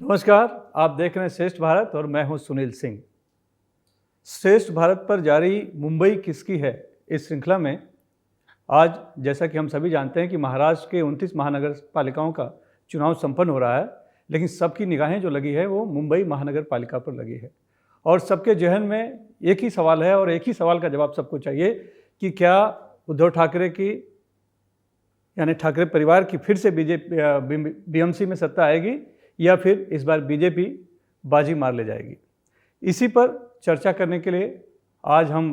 नमस्कार, आप देख रहे हैं श्रेष्ठ भारत और मैं हूं सुनील सिंह। श्रेष्ठ भारत पर जारी मुंबई किसकी है इस श्रृंखला में आज जैसा कि हम सभी जानते हैं कि महाराष्ट्र के 29 महानगर पालिकाओं का चुनाव संपन्न हो रहा है, लेकिन सबकी निगाहें जो लगी है वो मुंबई महानगर पालिका पर लगी है और सबके जहन में एक ही सवाल है और एक ही सवाल का जवाब सबको चाहिए कि क्या उद्धव ठाकरे की यानी ठाकरे परिवार की फिर से बीएमसी में सत्ता आएगी या फिर इस बार बीजेपी बाजी मार ले जाएगी। इसी पर चर्चा करने के लिए आज हम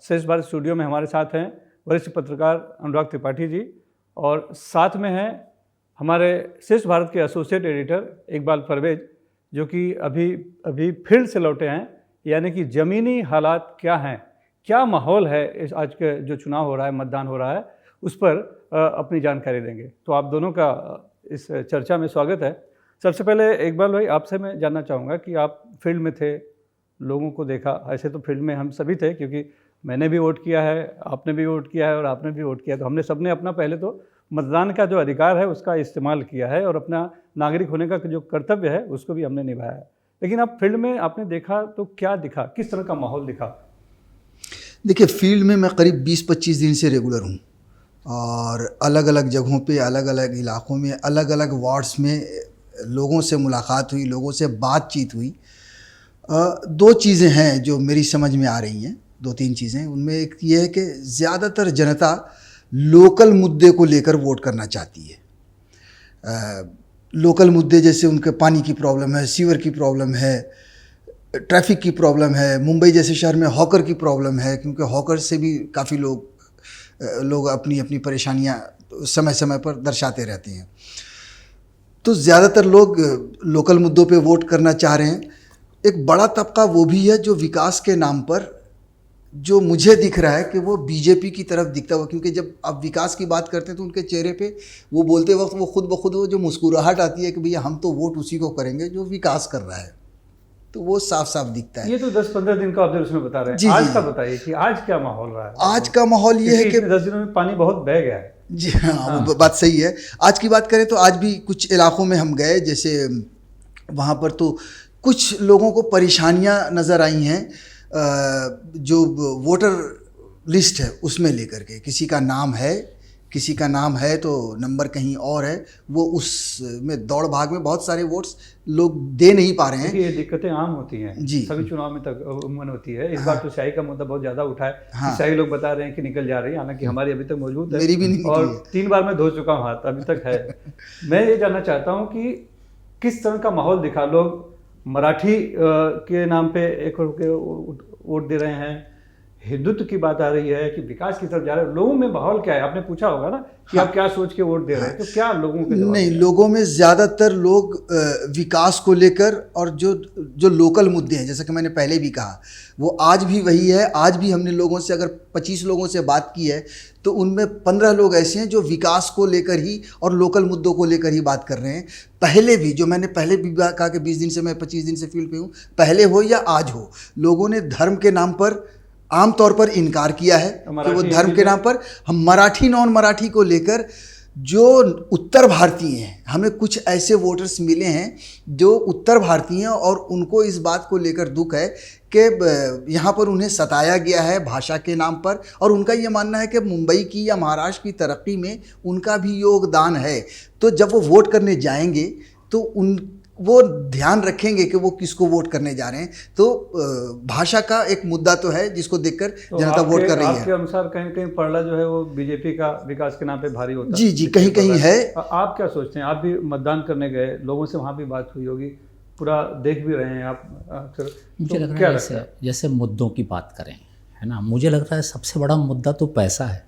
श्रेष्ठ भारत स्टूडियो में हमारे साथ हैं वरिष्ठ पत्रकार अनुराग त्रिपाठी जी और साथ में हैं हमारे श्रेष्ठ भारत के एसोसिएट एडिटर इकबाल परवेज, जो कि अभी फील्ड से लौटे हैं, यानी कि ज़मीनी हालात क्या हैं, क्या माहौल है इस आज के जो चुनाव हो रहा है, मतदान हो रहा है, उस पर अपनी जानकारी देंगे। तो आप दोनों का इस चर्चा में स्वागत है। सबसे पहले इकबाल भाई, आपसे मैं जानना चाहूँगा कि आप फील्ड में थे, लोगों को देखा। ऐसे तो फील्ड में हम सभी थे क्योंकि मैंने भी वोट किया है, आपने भी वोट किया है और आपने भी वोट किया, तो हमने सबने अपना पहले तो मतदान का जो अधिकार है उसका इस्तेमाल किया है और अपना नागरिक होने का जो कर्तव्य है उसको भी हमने निभाया है। लेकिन आप फील्ड में आपने देखा तो क्या दिखा, किस तरह का माहौल दिखा? देखिए, फील्ड में मैं करीब 20-25 दिन से रेगुलर हूँ और अलग अलग जगहों पे, अलग अलग इलाकों में, अलग अलग वार्ड्स में लोगों से मुलाकात हुई, लोगों से बातचीत हुई। दो चीज़ें हैं जो मेरी समझ में आ रही हैं, 2-3 चीज़ें। उनमें एक ये है कि ज़्यादातर जनता लोकल मुद्दे को लेकर वोट करना चाहती है। लोकल मुद्दे जैसे उनके पानी की प्रॉब्लम है, सीवर की प्रॉब्लम है, ट्रैफिक की प्रॉब्लम है, मुंबई जैसे शहर में हॉकर की प्रॉब्लम है, क्योंकि हॉकर से भी काफ़ी लोग अपनी अपनी परेशानियां समय समय पर दर्शाते रहते हैं। तो ज़्यादातर लोग लोकल मुद्दों पे वोट करना चाह रहे हैं। एक बड़ा तबका वो भी है जो विकास के नाम पर, जो मुझे दिख रहा है कि वो बीजेपी की तरफ दिखता हुआ, क्योंकि जब आप विकास की बात करते हैं तो उनके चेहरे पे वो बोलते वक्त वो खुद ब खुद वो जो मुस्कुराहट आती है कि भैया हम तो वोट उसी को करेंगे जो विकास कर रहा है, तो वो साफ साफ दिखता है। ये तो 10-15 दिन का ऑब्जर्वेशन बता रहे हैं। जी, आज जी, का बताइए कि आज क्या माहौल रहा है? आज का माहौल ये है कि 10 दिनों में पानी बहुत बह गया है। जी हाँ, वो बात सही है। आज की बात करें तो आज भी कुछ इलाकों में हम गए, जैसे वहाँ पर तो कुछ लोगों को परेशानियाँ नज़र आई हैं, जो वोटर लिस्ट है उसमें लेकर के किसी का नाम है तो नंबर कहीं और है, वो उसमें दौड़ भाग में बहुत सारे वोट्स लोग दे नहीं पा रहे हैं। ये दिक्कतें आम होती हैं जी, सभी चुनाव में तक उम्मन होती है। इस बार तो शाही का मुद्दा बहुत ज़्यादा उठा है। हाँ, शाही लोग बता रहे हैं कि निकल जा रही है, हालांकि हमारी अभी तक मौजूद है, मेरी भी नहीं और निकली है। 3 बार मैं धो चुका हूँ हाथ, अभी तक है। मैं ये जानना चाहता हूँ कि किस तरह का माहौल दिखा। लोग मराठी के नाम पे एक वोट दे रहे हैं, हिंदुत्व की बात आ रही है कि विकास की तरफ जा रहे हैं। लोगों में माहौल क्या है? आपने पूछा होगा ना कि आप क्या सोच के वोट दे रहे हैं, तो क्या लोगों के नहीं, लोगों में ज़्यादातर लोग विकास को लेकर और जो लोकल मुद्दे हैं, जैसा कि मैंने पहले भी कहा, वो आज भी वही है। आज भी हमने लोगों से, अगर 25 लोगों से बात की है तो उनमें 15 लोग ऐसे हैं जो विकास को लेकर ही और लोकल मुद्दों को लेकर ही बात कर रहे हैं। पहले भी, जो मैंने पहले भी कहा कि 20 दिन से, मैं 25 दिन से फील्ड पे हूँ, पहले हो या आज हो, लोगों ने धर्म के नाम पर आमतौर पर इनकार किया है कि वो धर्म के नाम पर, हम मराठी नॉन मराठी को लेकर, जो उत्तर भारतीय हैं, हमें कुछ ऐसे वोटर्स मिले हैं जो उत्तर भारतीय हैं और उनको इस बात को लेकर दुख है कि यहाँ पर उन्हें सताया गया है भाषा के नाम पर, और उनका ये मानना है कि मुंबई की या महाराष्ट्र की तरक्की में उनका भी योगदान है। तो जब वो वोट करने जाएंगे तो वो ध्यान रखेंगे कि वो किसको वोट करने जा रहे हैं। तो भाषा का एक मुद्दा तो है जिसको देखकर तो जनता वोट कर रही है। आपके अनुसार कहीं कहीं पड़ला जो है वो बीजेपी का विकास के नाम पे भारी होता है। जी जी, कहीं कहीं है। आप क्या सोचते हैं? आप भी मतदान करने गए, लोगों से वहाँ भी बात हुई होगी, पूरा देख भी रहे हैं आप। मुझे लग रहा है जैसे मुद्दों की बात करें, है ना, मुझे लग रहा है सबसे बड़ा मुद्दा तो पैसा है।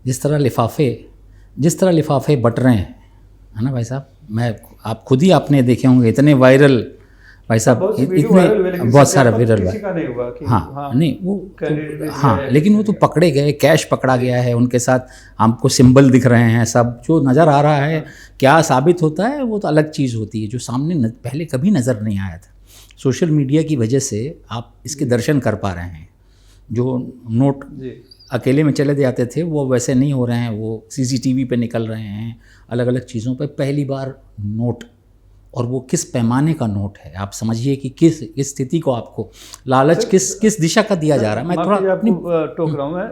जिस तरह लिफाफे बट रहे हैं, है ना भाई साहब, आप खुद ही आपने देखे होंगे, इतने वायरल भाई साहब, इतने बहुत सारा वायरल हुआ। हाँ, नहीं वो तो, हाँ, लेकिन वो तो पकड़े गए, कैश पकड़ा गया है, उनके साथ हमको सिंबल दिख रहे हैं, सब जो नज़र आ रहा है। क्या साबित होता है वो तो अलग चीज़ होती है, जो सामने पहले कभी नज़र नहीं आया था। सोशल मीडिया की वजह से आप इसके दर्शन कर पा रहे हैं। जो नोट अकेले में चले जाते थे वो वैसे नहीं हो रहे हैं, वो सीसीटीवी पे निकल रहे हैं, अलग अलग चीज़ों पे पहली बार नोट और वो किस पैमाने का नोट है, आप समझिए कि किस स्थिति को आपको लालच किस दिशा का दिया जा रहा है। मैं थोड़ा आपको टोक रहा हूँ मैं,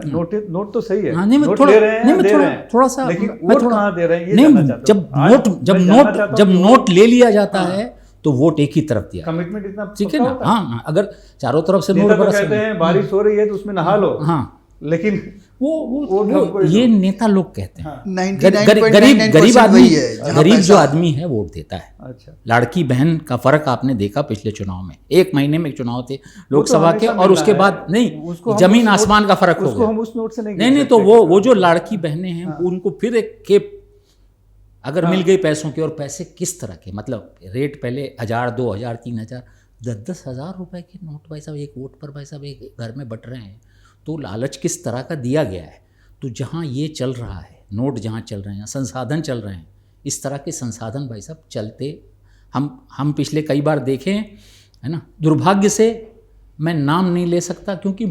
नोट तो सही है, हाँ, नहीं मैं नोट थोड़ा ले रहे हैं, नहीं मैं दे थोड़ा रहे हैं, थोड़ा सा लेकिन मैं वोट थोड़ा कहाँ दे रहे हैं ये नहीं, जानना चाहता हूँ। जब नोट ले लिया जाता है तो वोट एक ही तरफ दिया, कमिटमेंट इतना ठीक है पक्का ना। होता है। हाँ, अगर चारों तरफ से नेता नोट तो बरस कहते हैं बारिश हो रही है तो उसमें नहा लो, हाँ, लेकिन वो ये नेता लोग कहते हैं। 99.99% गरीब आदमी, वही है, जहाँ गरीब जो पैसा- आदमी है वोट देता है। अच्छा, लाड़की बहन का फर्क आपने देखा पिछले चुनाव में, एक महीने में चुनाव थे लोकसभा के, हमेशा और उसके मिलना बाद है। उसको नहीं, हम जमीन उस नोट- आसमान का फर्क हो उसको हम गया। उस नोट से नहीं नहीं, तो वो जो लाड़की बहनें हैं उनको फिर एक खेप अगर मिल गई पैसों की, और पैसे किस तरह के, मतलब रेट पहले 1000, 2000, 3000, 10-10 हज़ार रुपए के नोट भाई साहब एक वोट पर भाई साहब एक घर में बट रहे हैं। तो लालच किस तरह का दिया गया है। तो जहाँ ये चल रहा है, नोट जहाँ चल रहे हैं, संसाधन चल रहे हैं, इस तरह के संसाधन भाई साहब चलते हम पिछले कई बार देखे हैं, है ना। दुर्भाग्य से मैं नाम नहीं ले सकता क्योंकि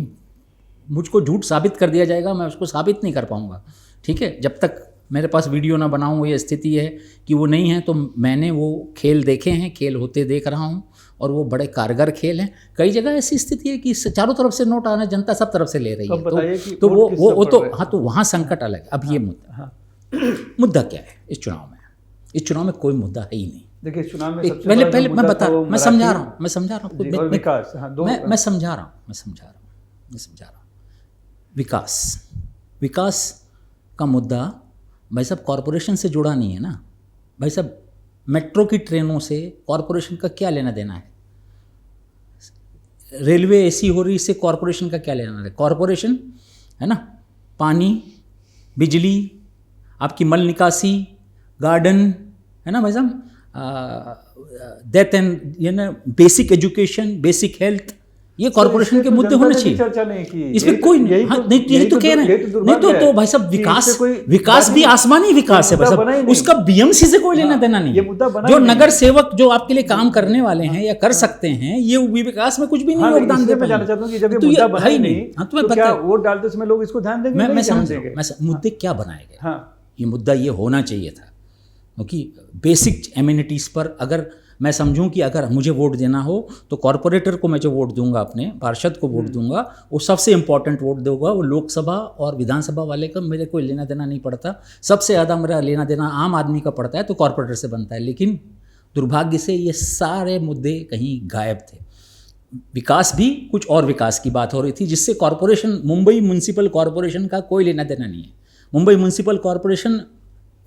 मुझको झूठ साबित कर दिया जाएगा, मैं उसको साबित नहीं कर पाऊँगा, ठीक है। जब तक मेरे पास वीडियो ना बनाऊँ, ये स्थिति है कि वो नहीं है, तो मैंने वो खेल देखे हैं, खेल होते देख रहा हूँ, और वो बड़े कारगर खेल हैं। कई जगह ऐसी स्थिति है कि चारों तरफ से नोट आ रहे हैं, जनता सब तरफ से ले रही है, तो वो तो हाँ, तो वहाँ संकट अलग है। अब ये मुद्दा क्या है इस चुनाव में? इस चुनाव में कोई मुद्दा है ही नहीं। देखिए, चुनाव में पहले मैं बता रहा हूँ, मैं समझा रहा हूँ, मैं समझा रहा हूँ, विकास, मैं समझा रहा हूँ। विकास का मुद्दा भाई साहब कॉरपोरेशन से जुड़ा नहीं है ना भाई साहब। मेट्रो की ट्रेनों से कॉरपोरेशन का क्या लेना देना है? रेलवे ऐसी हो रही, इससे कॉरपोरेशन का क्या लेना देना है? कॉरपोरेशन है ना, पानी, बिजली, आपकी मल निकासी, गार्डन, है ना भाई साहब, डेथ एंड ये ना, बेसिक एजुकेशन, बेसिक हेल्थ, ये कॉरपोरेशन के मुद्दे होने चाहिए। चर्चा नहीं की इसमें कोई नहीं, यही तो कह रहे हैं। नहीं तो भाई साहब विकास भी आसमानी विकास है भाई साहब, उसका बीएमसी से कोई लेना देना नहीं है। जो नगर सेवक जो आपके लिए काम करने वाले हैं या कर सकते हैं, ये विकास में कुछ भी नहीं योगदान दे पाएंगे। जानना चाहता हूँ कि जब ये मुद्दा बना ही नहीं, तो क्या वोट डालते समय लोग इसको ध्यान देंगे? मैं समझ मुद्दे क्या बनाए गए। ये मुद्दा ये होना चाहिए था, क्योंकि बेसिक एमिनिटीज़ पर अगर मैं समझूं कि अगर मुझे वोट देना हो तो कॉरपोरेटर को मैं जो वोट दूंगा, अपने पार्षद को वोट दूंगा, वो सबसे इंपॉर्टेंट वोट दूंगा। वो लोकसभा और विधानसभा वाले का मेरे कोई लेना देना नहीं पड़ता। सबसे ज़्यादा मेरा लेना देना आम आदमी का पड़ता है, तो कॉरपोरेटर से बनता है। लेकिन दुर्भाग्य से ये सारे मुद्दे कहीं गायब थे। विकास भी कुछ और विकास की बात हो रही थी, जिससे कॉरपोरेशन, मुंबई म्यूनसिपल कॉरपोरेशन का कोई लेना देना नहीं है। मुंबई म्यूनसिपल कॉरपोरेशन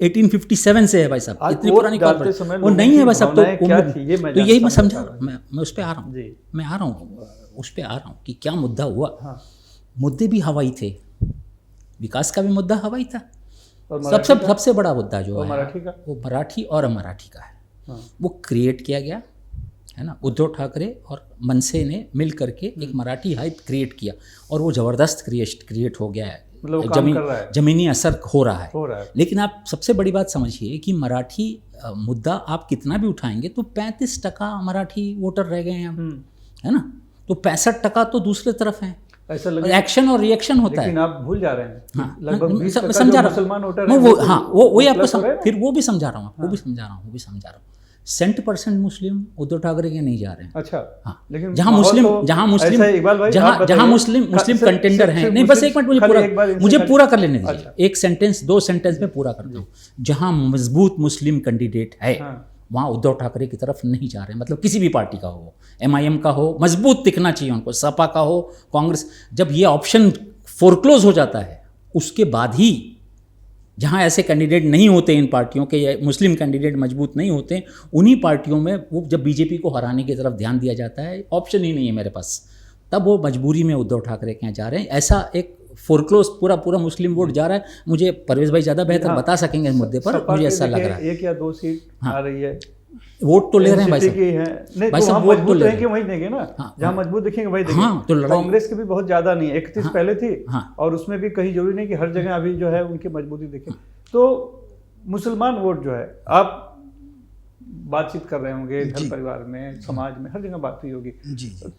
1857 से है भाई साहब, इतनी पुरानी कॉर्पोरेशन वो नहीं है भाई साहब। तो यही मैं समझा, मैं उस पर आ रहा हूँ, मैं आ रहा हूँ उस पर आ रहा हूँ कि क्या मुद्दा हुआ। मुद्दे भी हवाई थे, विकास का भी मुद्दा हवाई था। सबसे बड़ा मुद्दा जो है वो मराठी और अमराठी का है। वो क्रिएट किया गया है ना, उद्धव ठाकरे और मनसे ने मिल करके एक मराठी हाइप क्रिएट किया, और वो ज़बरदस्त क्रिएट हो गया है। मतलब जमीनी असर हो रहा है। लेकिन आप सबसे बड़ी बात समझिए कि मराठी मुद्दा आप कितना भी उठाएंगे तो 35% मराठी वोटर रह गए हैं, है ना। तो 65% तो दूसरे तरफ हैं। ऐसा एक्शन और रिएक्शन होता है, लेकिन आप भूल जा रहे हैं। हाँ, लगभग समझा रहा हूँ, वही आपको फिर वो भी समझा रहा हूँ। 100% मुस्लिम उद्धव ठाकरे के नहीं जा रहे हैं। अच्छा, हाँ, लेकिन जहाँ मुस्लिम कंटेंडर हैं। नहीं, बस एक मिनट मुझे पूरा कर लेने दीजिए। एक सेंटेंस, 2 सेंटेंस में पूरा करता हूँ। जहाँ मजबूत मुस्लिम कैंडिडेट है, वहाँ उद्धव ठाकरे की तरफ नहीं जा रहे हैं। मतलब किसी भी पार्टी का हो, MIM का हो, मजबूत दिखना चाहिए उनको, सपा का हो, कांग्रेस। जब ये ऑप्शन फोरक्लोज हो जाता है, उसके बाद ही जहाँ ऐसे कैंडिडेट नहीं होते इन पार्टियों के, या मुस्लिम कैंडिडेट मजबूत नहीं होते, उन्हीं पार्टियों में वो जब बीजेपी को हराने की तरफ ध्यान दिया जाता है, ऑप्शन ही नहीं है मेरे पास, तब वो मजबूरी में उद्धव ठाकरे के यहाँ जा रहे हैं। ऐसा एक फोरक्लोज पूरा मुस्लिम वोट जा रहा है। मुझे परवेज भाई ज़्यादा बेहतर बता सकेंगे इस मुद्दे पर, मुझे ऐसा लग रहा है। 1 या 2 सीट आ रही है, वोट तो ले रहे हैं भाई साहब। भाई साहब वोट तो ले रहे हैं, वही देंगे ना। जहाँ मजबूत दिखेंगे वही देंगे। हाँ, तो कांग्रेस की भी बहुत ज्यादा नहीं, 31 पहले थी, और उसमें भी कहीं जरूरी नहीं कि हर जगह अभी जो है उनकी मजबूती दिखे। तो मुसलमान वोट जो है, आप बातचीत कर रहे होंगे घर परिवार में, समाज में, हर जगह बात हुई होगी।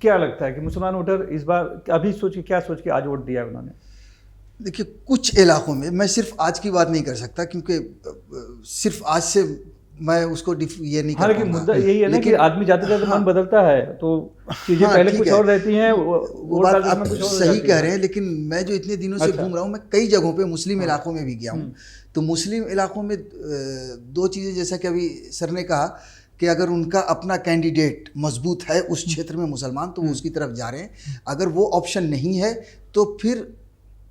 क्या लगता है कि मुसलमान वोटर इस बार अभी क्या सोच के आज वोट दिया उन्होंने? देखिए, कुछ इलाकों में, मैं सिर्फ आज की बात नहीं कर सकता क्योंकि सिर्फ आज से मैं उसको ये नहीं हाँ, कर लेकिन पाऊंगा। मुद्दा यही है ना कि लेकिन आदमी जाते जाते मन बदलता है, तो चीजें हाँ, पहले ठीक कुछ है। और रहती हैं, वो वोट बात डालते आप समय कुछ और हो सही जाती कह है। रहे हैं, लेकिन मैं जो इतने दिनों से अच्छा। घूम रहा हूँ, मैं कई जगहों पे मुस्लिम इलाकों में भी गया हूँ। तो मुस्लिम इलाकों में दो चीज़ें, जैसा कि अभी सर ने कहा कि अगर उनका अपना कैंडिडेट मजबूत है उस क्षेत्र में मुसलमान, तो वो उसकी तरफ जा रहे हैं। अगर वो ऑप्शन नहीं है तो फिर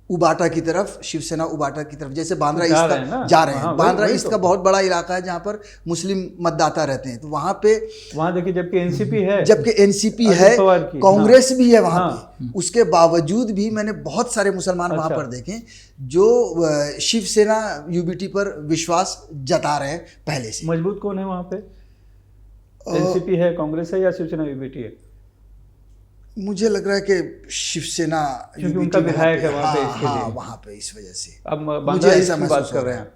उबाटा की तरफ, शिवसेना उबाटा की तरफ, जैसे बांद्रा जा ईस्ट रहे हैं ना? जा रहे हैं। हाँ, बांद्रा वही ईस्ट तो। का बहुत बड़ा इलाका है जहाँ पर मुस्लिम मतदाता रहते हैं, तो वहाँ पे वहाँ देखिए, जबकि एनसीपी है, जबकि एनसीपी अजित है, पवार की, कांग्रेस भी है वहाँ हाँ। पे, उसके बावजूद भी मैंने बहुत सारे मुसलमान वहाँ अच्छा। पर देखे जो शिवसेना यूबीटी पर विश्वास जता रहे हैं पहले से। मजबूत कौन है वहाँ पे? एनसीपी है, कांग्रेस है, या शिवसेना यूबीटी है? मुझे लग रहा है कि शिवसेना क्योंकि UBT उनका वहाँ विधायक पे- है वहाँ पे, हाँ, इसके हाँ, लिए। वहाँ पे इस वजह से। अब मुझे बांद्रा ऐसा ईस्ट की बात महसूस कर हो रहे रहा हैं,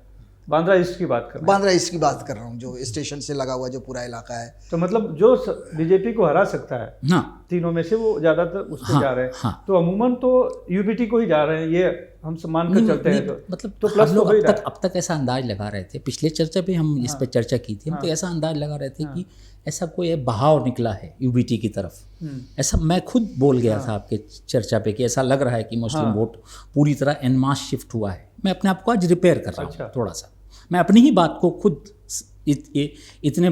बांद्रा ईस्ट की बात कर रहे हैं। बांद्रा ईस्ट की बात कर रहा हूँ, जो स्टेशन से लगा हुआ जो पूरा इलाका है। तो मतलब जो बीजेपी को हरा सकता है, हाँ तीनों में से वो ज्यादातर उस पर हाँ, जा रहे हैं। हाँ। तो अमूमन तो यूबीटी को ही जा रहे हैं, ये हम मान कर चलते हैं। मतलब तो प्लस हम तो लोग हो ही अब रहा तक है। अब तक ऐसा अंदाज लगा रहे थे, पिछले चर्चा पे हम इस पे चर्चा की थी, हम तो ऐसा अंदाज लगा रहे थे कि ऐसा कोई बहाव निकला है यूबीटी की तरफ। ऐसा मैं खुद बोल गया था आपके चर्चा पे कि ऐसा लग रहा है कि मुस्लिम वोट पूरी तरह एन मास शिफ्ट हुआ है। मैं अपने आप को आज रिपेयर कर रहा हूँ थोड़ा सा। मैं अपनी ही बात को खुद इतने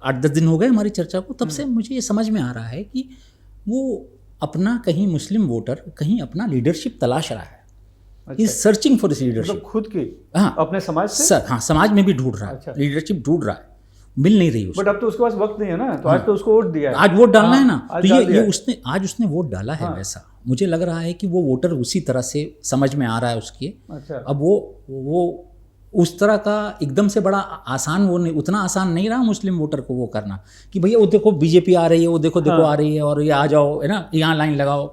8-10 दिन हो गए हमारी चर्चा को, तब से मुझे ये समझ में आ रहा है कि वो अपना कहीं मुस्लिम वोटर कहीं अपना लीडरशिप तलाश रहा है। Is searching for this leadership. मतलब खुद की, हाँ, अपने समाज से। हाँ, समाज में भी ढूंढ रहा है। अच्छा। लीडरशिप ढूंढ रहा है, मिल नहीं रही उसको। बट अब तो उसके पास वक्त नहीं है ना, तो आज तो उसको वोट दिया है। आज वोट डालना है ना, आज तो डाल ये दिया है। उसने आज उसने वोट डाला है। वैसा मुझे लग रहा है कि वो वोटर उसी तरह से समझ में आ रहा है उसकी। अच्छा। अब वो उस तरह का एकदम से बड़ा आसान, वो नहीं, उतना आसान नहीं रहा मुस्लिम वोटर को वो करना कि भैया वो देखो बीजेपी आ रही है, वो देखो आ रही है और ये आ जाओ, है ना, यहाँ लाइन लगाओ,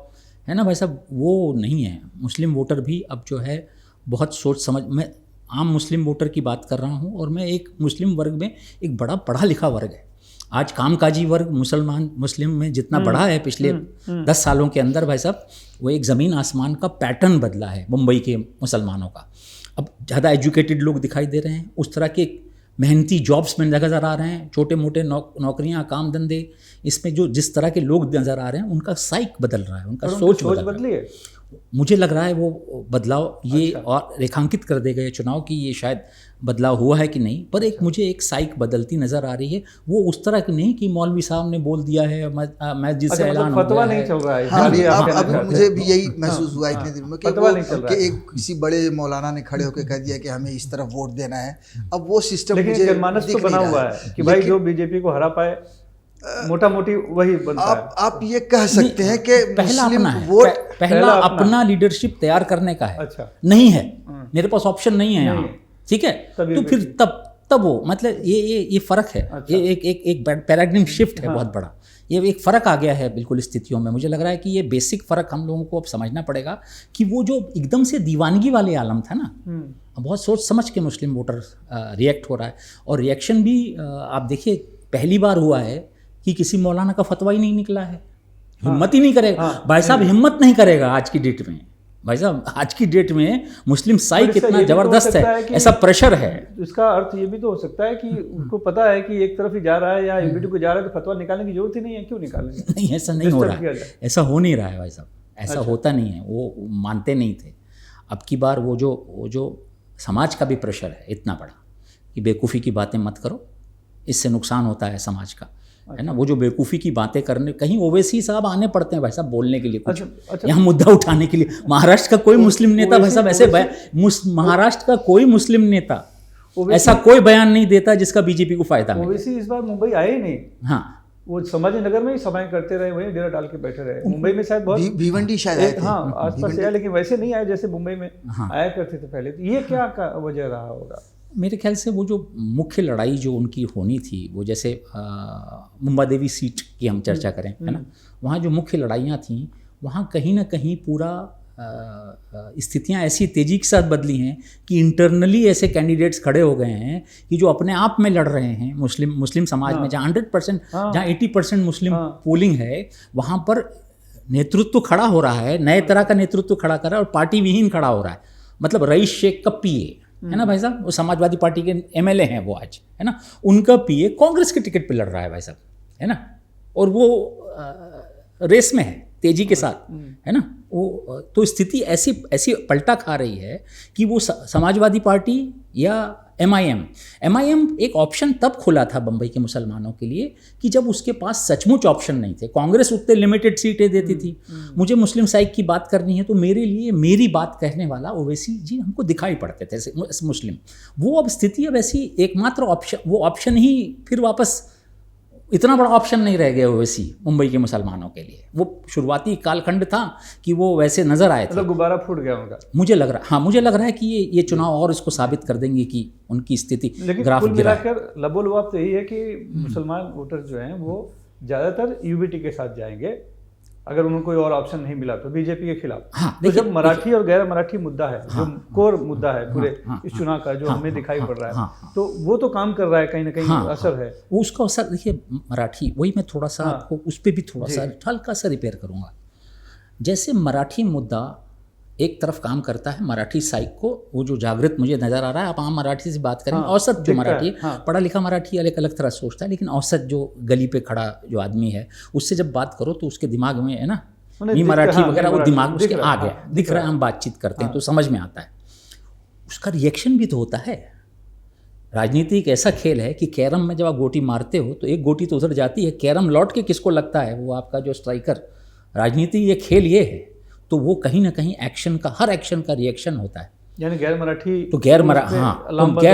है ना भाई साहब। वो नहीं है। मुस्लिम वोटर भी अब जो है बहुत सोच समझ, मैं आम मुस्लिम वोटर की बात कर रहा हूँ, और मैं एक मुस्लिम वर्ग में एक बड़ा पढ़ा लिखा वर्ग है। आज कामकाजी वर्ग मुस्लिम में जितना बढ़ा है पिछले 10 सालों के अंदर भाई साहब, वो एक ज़मीन आसमान का पैटर्न बदला है मुंबई के मुसलमानों का। अब ज़्यादा एजुकेटेड लोग दिखाई दे रहे हैं, उस तरह के मेहनती जॉब्स में नज़र आ रहे हैं, छोटे मोटे नौकरियां, काम धंधे, इसमें जो जिस तरह के लोग नज़र आ रहे हैं, उनका साइक बदल रहा है, उनका सोच बदली है। मुझे लग रहा है वो बदलाव ये और रेखांकित कर देगा ये चुनाव की, ये शायद बदलाव हुआ है कि नहीं, पर एक मुझे एक साइक बदलती नज़र आ रही है। वो उस तरह की नहीं कि मौलवी साहब ने बोल दिया है, मस्जिद से ऐलान हो फतवा गया नहीं है। चल रहा है। हाँ, ये आप कहना अब चाहते मुझे हैं। भी यही महसूस हुआ इतने दिनों में कि फतवा नहीं चल रहा है। एक किसी बड़े मौलाना ने खड़े होकर कह दिया कि हमें इस तरफ वोट देना है। अब वो सिस्टम लेकिन मुझे जनमानस तो दिख बना नहीं हुआ रहा है कि भाई जो बीजेपी को हरा पाए, मोटा मोटी वही बनता है। आप ये कह सकते हैं कि पहला मुस्लिम अपना है, वोट पहला अपना लीडरशिप तैयार करने का है। अच्छा। नहीं है, मेरे पास ऑप्शन नहीं है यहाँ, ठीक है। तभी तो फिर तब वो मतलब ये फर्क है। अच्छा। ये एक पैराडिग्म शिफ्ट है बहुत बड़ा। ये एक फ़र्क आ गया है बिल्कुल स्थितियों में। मुझे लग रहा है कि ये बेसिक फ़र्क हम लोगों को अब समझना पड़ेगा कि वो जो एकदम से दीवानगी वाले आलम था ना, बहुत सोच समझ के मुस्लिम वोटर रिएक्ट हो रहा है। और रिएक्शन भी आप देखिए, पहली बार हुआ है कि किसी मौलाना का फतवा ही नहीं निकला है। हिम्मत ही नहीं करेगा भाई साहब, हिम्मत नहीं करेगा आज की डेट में। भाई साहब आज की डेट में मुस्लिम साइक कितना ज़बरदस्त है, ऐसा प्रेशर है। इसका अर्थ ये भी तो हो सकता है कि उनको पता है कि एक तरफ ही जा रहा है या यूबीटी को जा रहा है, तो फतवा निकालने की जरूरत ही नहीं है। क्यों निकालेंगे? नहीं, ऐसा नहीं हो रहा है, ऐसा हो नहीं रहा है भाई साहब, ऐसा होता नहीं है। वो मानते नहीं थे। अब की बार वो जो समाज का भी प्रेशर है इतना बड़ा कि बेवकूफ़ी की बातें मत करो, इससे नुकसान होता है समाज का, है ना। वो जो बेवकूफ़ी की बातें करने, कहीं ओवैसी साहब आने पड़ते हैं भाई साहब बोलने के लिए कुछ, अच्छा। यहाँ मुद्दा उठाने के लिए। महाराष्ट्र का कोई मुस्लिम नेता भाई साहब ऐसे महाराष्ट्र का कोई मुस्लिम नेता ऐसा कोई बयान नहीं देता जिसका बीजेपी को फायदा मिले। ओवैसी इस बार मुंबई आए ही नहीं। हाँ, वो संभाजी नगर में ही सभाएं करते रहे, वहीं डेरा डाल के बैठे रहे। मुंबई में शायद बहुत भिवंडी शायद आए थे। हाँ, आसपास आया, लेकिन वैसे नहीं आए जैसे मुंबई में आया करते थे पहले। तो ये क्या वजह रहा होगा? मेरे ख्याल से वो जो मुख्य लड़ाई जो उनकी होनी थी, वो जैसे मुंबा देवी सीट की हम चर्चा करें, है ना, वहाँ जो मुख्य लड़ाइयाँ थीं, वहाँ कहीं ना कहीं पूरा स्थितियाँ ऐसी तेज़ी के साथ बदली हैं कि इंटरनली ऐसे कैंडिडेट्स खड़े हो गए हैं कि जो अपने आप में लड़ रहे हैं मुस्लिम समाज में, जहाँ 100%, जहाँ 80% मुस्लिम पोलिंग है, वहाँ पर नेतृत्व खड़ा हो रहा है, नए तरह का नेतृत्व खड़ा कर रहा है, और पार्टी विहीन खड़ा हो रहा है। मतलब रईस शेख का पीए, है ना भाई साहब, वो समाजवादी पार्टी के एमएलए हैं वो आज, है ना, उनका पीए कांग्रेस के टिकट पे लड़ रहा है भाई साहब, है ना, और वो रेस में है तेजी के साथ, है ना, वो तो स्थिति ऐसी ऐसी पलटा खा रही है कि वो समाजवादी पार्टी या एमआईएम एक ऑप्शन तब खुला था बम्बई के मुसलमानों के लिए कि जब उसके पास सचमुच ऑप्शन नहीं थे। कांग्रेस उतने लिमिटेड सीटें देती थी। मुझे मुस्लिम साइक की बात करनी है तो मेरे लिए मेरी बात कहने वाला ओवैसी जी हमको दिखाई पड़ते थे मुस्लिम। वो अब स्थिति अब ऐसी एकमात्र ऑप्शन, वो ऑप्शन ही फिर वापस इतना बड़ा ऑप्शन नहीं रह गया ओवैसी मुंबई के मुसलमानों के लिए। वो शुरुआती कालखंड था कि वो वैसे नजर आए थे, मतलब गुब्बारा फूट गया उनका। मुझे लग रहा है कि ये चुनाव और इसको साबित कर देंगे कि उनकी स्थिति ग्राफ कुल गिरा है। मिलाकर लबोलबाब तो यही है कि मुसलमान वोटर जो हैं वो ज़्यादातर यूबीटी के साथ जाएंगे अगर उनको कोई और ऑप्शन नहीं मिला तो, बीजेपी के खिलाफ। हाँ, तो जब मराठी और गैर मराठी मुद्दा है, जो कोर मुद्दा है पूरे इस चुनाव का, जो हमें दिखाई पड़ रहा है, तो वो तो काम कर रहा है, कहीं ना कहीं असर है वो उसका असर। देखिए मराठी, वही मैं थोड़ा सा आपको उस पर भी थोड़ा सा हल्का सा रिपेयर करूँगा। जैसे मराठी मुद्दा एक तरफ काम करता है, मराठी साइक को वो जो जागृत मुझे नज़र आ रहा है, आप आम मराठी से बात करें, औसत जो मराठी पढ़ा लिखा मराठी अलग अलग तरह सोचता है, लेकिन औसत जो गली पे खड़ा जो आदमी है उससे जब बात करो तो उसके दिमाग में, है ना, ये मराठी वगैरह वो दिमाग उसके आ गया, दिख रहा है, हम बातचीत करते हैं तो समझ में आता है। उसका रिएक्शन भी तो होता है। राजनीति एक ऐसा खेल है कि कैरम में जब आप गोटी मारते हो तो एक गोटी तो उधर जाती है, कैरम लौट के किसको लगता है, वो आपका जो स्ट्राइकर। राजनीति ये खेल ये है, तो वो कहीं ना कहीं एक्शन का, हर एक्शन का रिएक्शन होता है। यानी गैर मराठी तो गैर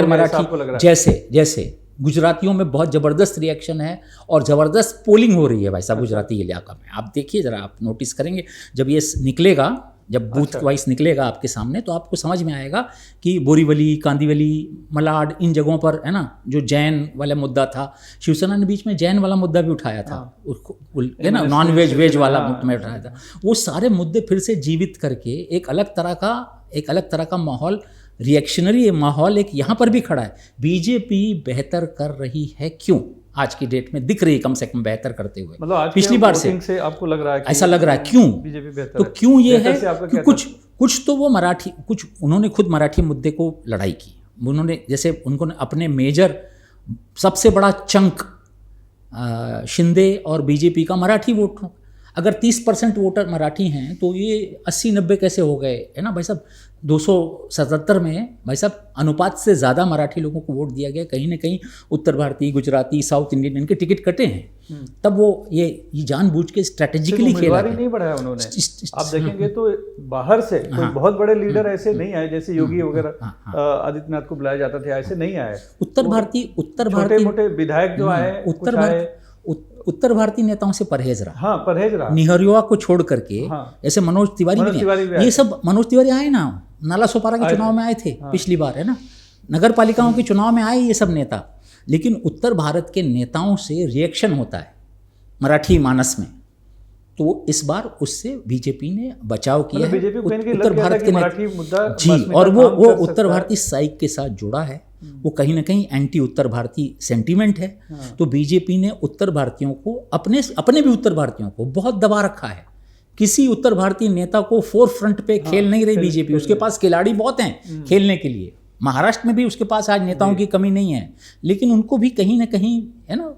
मराठी जैसे गुजरातियों में बहुत ज़बरदस्त रिएक्शन है और ज़बरदस्त पोलिंग हो रही है भाई साहब गुजराती इलाका में। आप देखिए ज़रा, आप नोटिस करेंगे जब ये निकलेगा, जब बूथ वाइज निकलेगा आपके सामने, तो आपको समझ में आएगा कि बोरीवली, कांदीवली, मलाड, इन जगहों पर, है ना, जो जैन वाला मुद्दा था, शिवसेना ने बीच में जैन वाला मुद्दा भी उठाया था, है ना, नॉन वेज वेज वाला में उठाया था। वो सारे मुद्दे फिर से जीवित करके एक अलग तरह का माहौल, रिएक्शनरी माहौल एक यहाँ पर भी खड़ा है। बीजेपी बेहतर कर रही है, क्यों आज की डेट में दिख रही है, कम से कम बेहतर करते हुए, मतलब आज पिछली बार से आपको लग रहा है, ऐसा लग रहा है। क्यों बीजेपी बेहतर तो है? क्यों ये है कि कुछ तो वो मराठी, कुछ उन्होंने खुद मराठी मुद्दे को लड़ाई की। उन्होंने जैसे उन्होंने अपने मेजर सबसे बड़ा चंक शिंदे और बीजेपी का मराठी वोट, अगर 30% वोटर मराठी हैं तो ये 80-90 कैसे हो गए, है ना भाई साहब। 277 में भाई साहब अनुपात से ज़्यादा मराठी लोगों को वोट दिया गया। कहीं ना कहीं उत्तर भारतीय, गुजराती, साउथ इंडियन, इनके टिकट कटे हैं। तब वो ये जानबूझ के स्ट्रेटेजिकली खेला नहीं बढ़ाया उन्होंने। आप देखेंगे तो बाहर से कोई बहुत बड़े लीडर ऐसे नहीं आए, जैसे योगी वगैरह, आदित्यनाथ को बुलाया जाता था, ऐसे नहीं आए। उत्तर भारतीय मोटे विधायक जो आए, उत्तर भारतीय नेताओं से परहेज रहा। हाँ, परहेज रहा। निहरिया को छोड़ करके, ऐसे मनोज तिवारी भी, ये सब मनोज तिवारी आए ना, नाला सोपारा के चुनाव में आए थे पिछली बार, है ना, नगर पालिकाओं के चुनाव में आए ये सब नेता। लेकिन उत्तर भारत के नेताओं से रिएक्शन होता है मराठी मानस में, तो इस बार उससे बीजेपी ने बचाव किया है। उत्तर भारत के नेता जी, और वो उत्तर भारतीय साइक के साथ जुड़ा है, वो कहीं ना कहीं एंटी उत्तर भारतीय सेंटीमेंट है। तो बीजेपी ने उत्तर भारतीयों को, अपने भी उत्तर भारतीयों को बहुत दबा रखा है। किसी उत्तर भारतीय नेता को फोर फ्रंट पे खेल नहीं रही बीजेपी। उसके पास खिलाड़ी बहुत हैं खेलने के लिए। महाराष्ट्र में भी उसके पास आज नेताओं की कमी नहीं है, लेकिन उनको भी कहीं ना कहीं, है ना,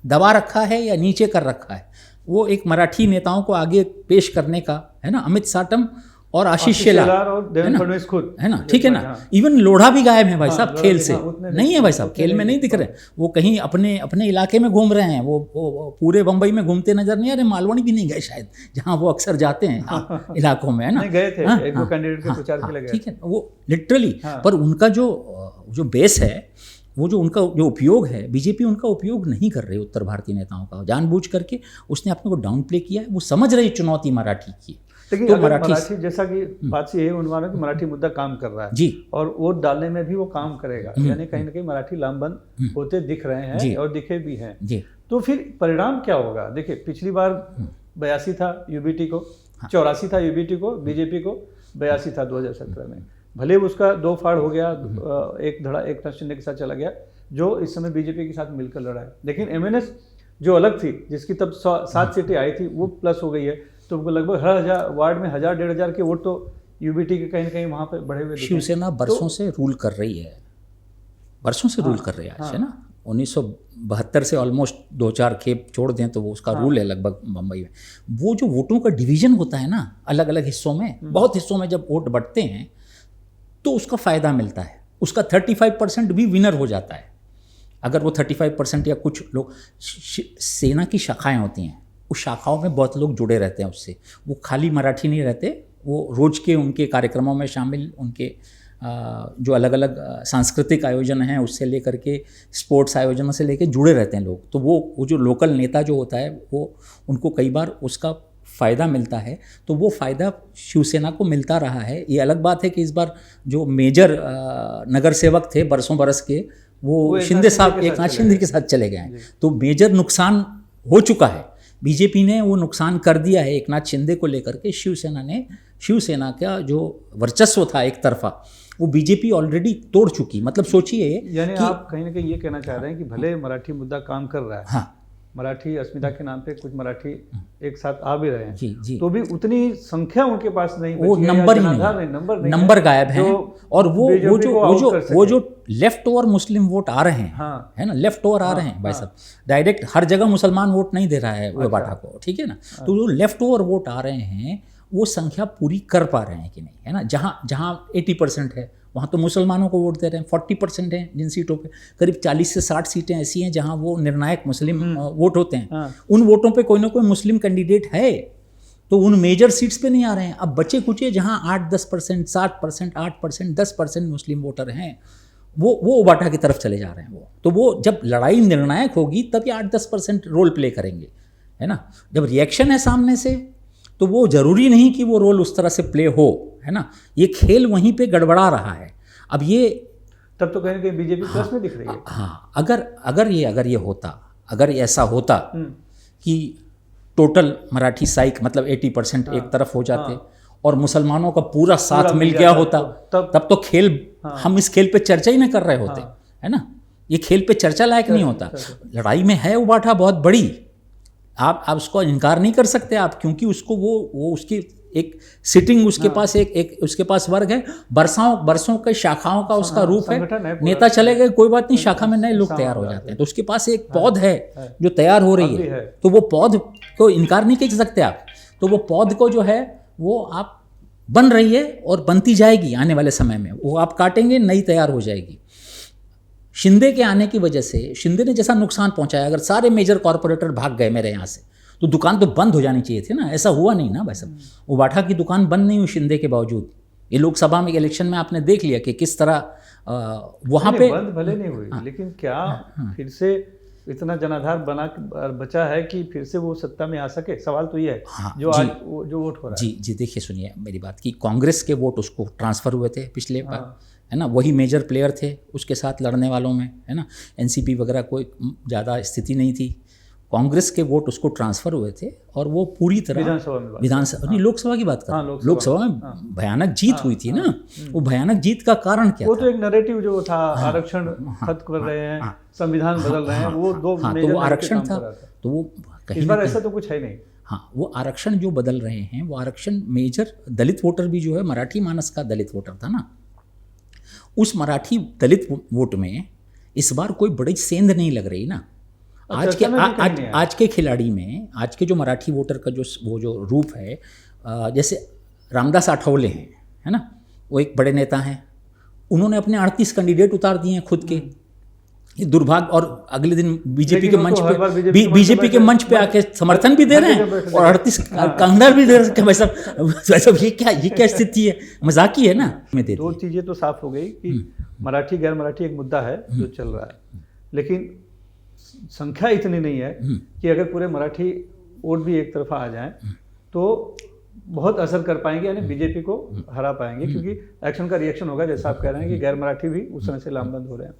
दबा रखा है या नीचे कर रखा है। वो एक मराठी नेताओं को आगे पेश करने का, है ना, अमित साटम और आशीष शेलार और देवेंद्र फडणवीस खुद, है ना, ठीक है ना। इवन लोढ़ा भी गायब है भाई साहब, खेल से नहीं है भाई साहब, खेल में नहीं दिख रहे। वो कहीं अपने इलाके में घूम रहे हैं। वो पूरे बम्बई में घूमते नजर नहीं आ रहे। मालवनी भी नहीं गए शायद, जहाँ वो अक्सर जाते हैं इलाकों में, है ना, गए थे एक दो कैंडिडेट के प्रचार के लिए गए, ठीक है, वो लिटरली। पर उनका जो बेस है, वो जो उनका जो उपयोग है, बीजेपी उनका उपयोग नहीं कर रही उत्तर भारतीय नेताओं का। जानबूझ करके उसने अपने को डाउन प्ले किया है। वो समझ रही चुनौती मराठी की। लेकिन तो मराठी जैसा कि बात से यही उन्वान है कि मराठी मुद्दा काम कर रहा है जी, और वोट डालने में भी वो काम करेगा। यानी कहीं ना कहीं मराठी लामबंद होते दिख रहे हैं और दिखे भी हैं जी। तो फिर परिणाम क्या होगा? देखिए, पिछली बार 82 था यूबीटी को, 84 था यूबीटी को, बीजेपी को 82 था 2017 में। भले उसका 2 फाड़ हो गया, एक धड़ा एक शिंदे के साथ चला गया, जो इस समय बीजेपी के साथ मिलकर लड़ा है। लेकिन एमएनएस जो अलग थी, जिसकी तब 7 सीटें आई थी, वो प्लस हो गई है। तो लगभग हर वार्ड में 1000-1500 के वोट तो यूबीटी के कहीं ना कहीं वहाँ पे बढ़े हुए दिखे। शिवसेना बरसों से रूल कर रही है, बरसों से रूल कर रही है आज, है ना। 1972 से ऑलमोस्ट 2-4 खेप छोड़ दें तो वो उसका रूल है लगभग मुंबई में। वो जो वोटों का डिवीजन होता है ना अलग अलग हिस्सों में, बहुत हिस्सों में जब वोट बढ़ते हैं तो उसका फ़ायदा मिलता है, उसका 35% भी विनर हो जाता है। अगर वो 35% या कुछ लोग, सेना की शाखाएं होती हैं, उस शाखाओं में बहुत लोग जुड़े रहते हैं उससे, वो खाली मराठी नहीं रहते, वो रोज़ के उनके कार्यक्रमों में शामिल, उनके जो अलग अलग सांस्कृतिक आयोजन हैं उससे लेकर के स्पोर्ट्स आयोजनों से लेकर जुड़े रहते हैं लोग। तो वो जो लोकल नेता जो होता है वो उनको कई बार उसका फ़ायदा मिलता है, तो वो फ़ायदा शिवसेना को मिलता रहा है। ये अलग बात है कि इस बार जो मेजर नगर सेवक थे बरसों बरस के, वो शिंदे साहब, एकनाथ शिंदे के साथ चले गए हैं, तो मेजर नुकसान हो चुका है। बीजेपी ने वो नुकसान कर दिया है एकनाथ शिंदे को लेकर के। शिवसेना का जो वर्चस्व था एक तरफा, वो बीजेपी ऑलरेडी तोड़ चुकी। मतलब सोचिए, यानी आप कहीं ना कहीं ये कहना चाह रहे हैं कि भले मराठी मुद्दा काम कर रहा है, हाँ, मराठी अस्मिता के नाम पे कुछ मराठी एक साथ आ भी रहे हैं, जी जी, तो भी उतनी संख्या उनके पास नहीं वो बची है, नंबर या ही जनाधार नहीं, नंबर गायब हैं। और वो जो लेफ्ट ओवर मुस्लिम वोट आ रहे हैं, हाँ, है ना, लेफ्ट ओवर आ रहे हैं भाई साहब, डायरेक्ट हर जगह मुसलमान वोट नहीं दे रहा है वो बाटा को, ठीक है ना। तो जो लेफ्ट ओवर वोट आ रहे हैं वो संख्या पूरी कर पा रहे हैं कि नहीं, है ना। जहाँ 80% है वहाँ तो मुसलमानों को वोट दे रहे हैं। 40% हैं जिन सीटों पे, करीब 40 से 60 सीटें ऐसी हैं जहाँ वो निर्णायक मुस्लिम वोट होते हैं। उन वोटों पे कोई ना कोई मुस्लिम कैंडिडेट है, तो उन मेजर सीट्स पे नहीं आ रहे हैं। अब बचे कुचे जहाँ 8-10%, 7%, 8%, 10% मुस्लिम वोटर हैं, वो बाटा की तरफ चले जा रहे हैं। तो वो जब लड़ाई निर्णायक होगी तब ये 8-10% रोल प्ले करेंगे, है ना। जब रिएक्शन है सामने से तो वो ज़रूरी नहीं कि वो रोल उस तरह से प्ले हो, है ना। ये खेल वहीं पे गड़बड़ा रहा है। अब ये तब तो कहीं ना कहीं बीजेपी प्लस में दिख रही है। हाँ, अगर ये होता, अगर ऐसा होता कि टोटल मराठी साइक मतलब 80% एक तरफ हो जाते और मुसलमानों का पूरा साथ मिल गया होता, तब तो खेल, हम इस खेल पे चर्चा ही ना कर रहे होते, है ना। ये खेल पे चर्चा लायक नहीं होता। लड़ाई में है वो बाटा बहुत बड़ी, आप उसको इनकार नहीं कर सकते आप, क्योंकि उसको वो उसकी एक सिटिंग, उसके पास एक उसके पास वर्ग है, बरसों के शाखाओं का उसका रूप है। नेता चले गए कोई बात नहीं, शाखा में नए लोग तैयार हो जाते हैं, तो उसके पास एक पौध है जो तैयार हो रही है, तो वो पौध को इनकार नहीं कर सकते आप। तो वो पौध को जो है वो आप बन रही है और बनती जाएगी आने वाले समय में, वो आप काटेंगे नई तैयार हो जाएगी। शिंदे के आने की वजह से, शिंदे ने जैसा नुकसान पहुंचाया, अगर सारे मेजर कॉरपोरेटर भाग गए मेरे यहाँ से तो दुकान तो बंद हो जानी चाहिए थी ना। ऐसा हुआ नहीं ना भाई साहब, वो बाठा की दुकान बंद नहीं हुई शिंदे के बावजूद। ये लोकसभा में इलेक्शन में आपने देख लिया कि किस तरह वहाँ पे बंद भले नहीं हुई, लेकिन क्या फिर से इतना जनाधार बचा है कि फिर से वो सत्ता में आ सके? सवाल तो ये है। जो आज जो वोट हो रहा है। जी देखिए, सुनिए मेरी बात की, कांग्रेस के वोट उसको ट्रांसफ़र हुए थे पिछले बार, है ना, वही मेजर प्लेयर थे उसके साथ लड़ने वालों में, है ना। एनसीपी वगैरह कोई ज़्यादा स्थिति नहीं थी, कांग्रेस के वोट उसको ट्रांसफ़र हुए थे और वो पूरी तरह विधानसभा नहीं, लोकसभा की बात कर, लोकसभा में भयानक जीत हुई थी ना। वो भयानक जीत का कारण क्या वो था? तो एक नैरेटिव जो था, आरक्षण खत्म कर रहे हैं, संविधान बदल रहे हैं, वो दो तो वो आरक्षण था, तो वो इस बार ऐसा तो कुछ है नहीं। हाँ, वो आरक्षण जो बदल रहे हैं, वो आरक्षण मेजर दलित वोटर भी जो है, मराठी मानस का दलित वोटर था ना, उस मराठी दलित वोट में इस बार कोई बड़ी सेंध नहीं लग रही ना। आज के खिलाड़ी में, आज के जो मराठी वोटर का जो रूप है, जैसे रामदास आठवले हैं, है ना, वो एक बड़े नेता हैं, उन्होंने अपने 38 कैंडिडेट उतार दिए हैं खुद के। ये दुर्भाग्य, और अगले दिन बीजेपी के मंच पे आके समर्थन भी दे रहे हैं और 38 कंधा भी दे रहे हैं। वैसा ये क्या स्थिति है, मजाकी है ना। दो चीज़ें तो साफ हो गई कि मराठी गैर मराठी एक मुद्दा है जो चल रहा है, लेकिन संख्या इतनी नहीं है कि अगर पूरे मराठी वोट भी एक तरफा आ जाएं तो बहुत असर कर पाएंगे, यानी बीजेपी को हरा पाएंगे, क्योंकि एक्शन का रिएक्शन होगा, जैसा आप कह रहे हैं कि गैर मराठी भी उस तरह से लामबंद हो रहे हैं।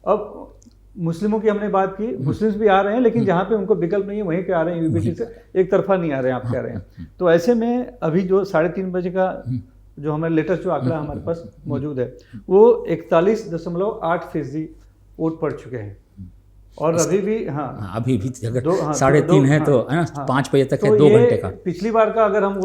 अब मुस्लिमों की हमने बात की, मुस्लिम्स भी आ रहे हैं, लेकिन जहाँ पे उनको विकल्प नहीं है वहीं पे आ रहे हैं, यूबीटी से एक तरफा नहीं आ रहे हैं, आप कह रहे हैं। तो ऐसे में अभी जो 3:30 बजे का जो हमारे लेटेस्ट जो आंकड़ा हमारे पास मौजूद है, वो 41.8% वोट पड़ चुके हैं और अभी भी हाँ हाँ, अभी भी अगर हाँ, 3.5 है तो है ना, हाँ, 5 बजे तक तो है, 2 ये घंटे का। पिछली बार का अगर हम